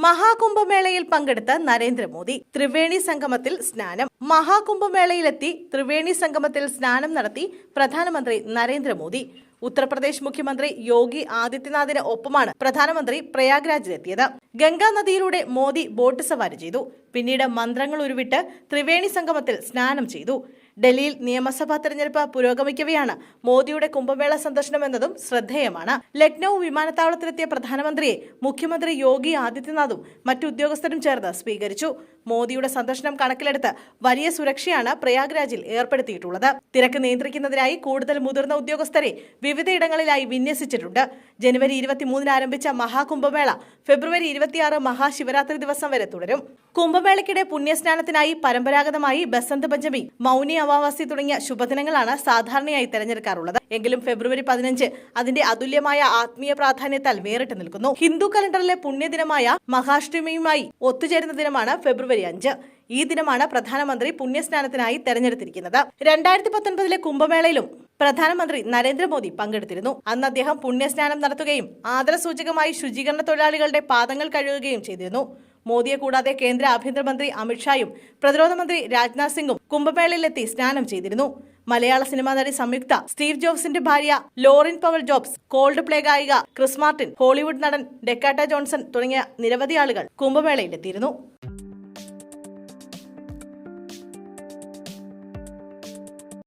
മഹാകുംഭമേളയിൽ പങ്കെടുത്ത നരേന്ദ്രമോദി ത്രിവേണി സംഗമത്തിൽ സ്നാനം. മഹാകുംഭമേളയിലെത്തി ത്രിവേണി സംഗമത്തിൽ സ്നാനം നടത്തി പ്രധാനമന്ത്രി നരേന്ദ്രമോദി. ഉത്തർപ്രദേശ് മുഖ്യമന്ത്രി യോഗി ആദിത്യനാഥിന് ഒപ്പമാണ് പ്രധാനമന്ത്രി പ്രയാഗ്രാജിലെത്തിയത്. ഗംഗാ നദിയിലൂടെ മോദി ബോട്ട് സവാരി ചെയ്തു. പിന്നീട് മന്ത്രങ്ങൾ ഉരുവിട്ട് ത്രിവേണി സംഗമത്തിൽ സ്നാനം ചെയ്തു. ഡൽഹിയിൽ നിയമസഭാ തെരഞ്ഞെടുപ്പ് പുരോഗമിക്കവെയാണ് മോദിയുടെ കുംഭമേള സന്ദർശനം എന്നതും ശ്രദ്ധേയമാണ്. ലക്നൌ വിമാനത്താവളത്തിലെത്തിയ പ്രധാനമന്ത്രിയെ മുഖ്യമന്ത്രി യോഗി ആദിത്യനാഥും മറ്റു ഉദ്യോഗസ്ഥരും ചേർന്ന് സ്വീകരിച്ചു. മോദിയുടെ സന്ദർശനം കണക്കിലെടുത്ത് വലിയ സുരക്ഷയാണ് പ്രയാഗ്രാജിൽ ഏർപ്പെടുത്തിയിട്ടുള്ളത്. തിരക്ക് നിയന്ത്രിക്കുന്നതിനായി കൂടുതൽ മുതിർന്ന ഉദ്യോഗസ്ഥരെ വിവിധയിടങ്ങളിലായി വിന്യസിച്ചിട്ടുണ്ട്. ജനുവരി 23 ആരംഭിച്ച മഹാകുംഭമേള ഫെബ്രുവരി 26 മഹാശിവരാത്രി ദിവസം വരെ തുടരും. കുംഭമേളയ്ക്കിടെ പുണ്യസ്നാനത്തിനായി പരമ്പരാഗതമായി ബസന്ത് പഞ്ചമി, മൗനി അമാവാസി തുടങ്ങിയ ശുഭദിനങ്ങളാണ് സാധാരണയായി തെരഞ്ഞെടുക്കാറുള്ളത്. എങ്കിലും ഫെബ്രുവരി 15 അതിന്റെ അതുല്യമായ ആത്മീയ പ്രാധാന്യത്താൽ വേറിട്ട് നിൽക്കുന്നു. ഹിന്ദു കലണ്ടറിലെ പുണ്യദിനമായ മഹാഷ്ടമിയുമായി ഒത്തുചേരുന്ന ദിനമാണ് ഫെബ്രുവരി 5. ഈ ദിനമാണ് പ്രധാനമന്ത്രി പുണ്യസ്നാനത്തിനായി തെരഞ്ഞെടുത്തിരിക്കുന്നത്. 2019 കുംഭമേളയിലും പ്രധാനമന്ത്രി നരേന്ദ്രമോദി പങ്കെടുത്തിരുന്നു. അന്ന് അദ്ദേഹം പുണ്യസ്നാനം നടത്തുകയും ആദരസൂചകമായി ശുചീകരണ തൊഴിലാളികളുടെ പാദങ്ങൾ കഴുകുകയും ചെയ്തിരുന്നു. മോദിയെ കൂടാതെ കേന്ദ്ര ആഭ്യന്തരമന്ത്രി അമിത്ഷായും പ്രതിരോധ മന്ത്രി രാജ്നാഥ് സിംഗും കുംഭമേളയിലെത്തി സ്നാനം ചെയ്തിരുന്നു. മലയാള സിനിമാ നടി സംയുക്ത, സ്റ്റീവ് ജോബ്സിന്റെ ഭാര്യ Laurene Powell Jobs, Coldplay ഗായിക ക്രിസ് മാർട്ടിൻ, ഹോളിവുഡ് നടൻ ഡെക്കാട്ട ജോൺസൺ തുടങ്ങിയ നിരവധി ആളുകൾ കുംഭമേളയിലെത്തിയിരുന്നു.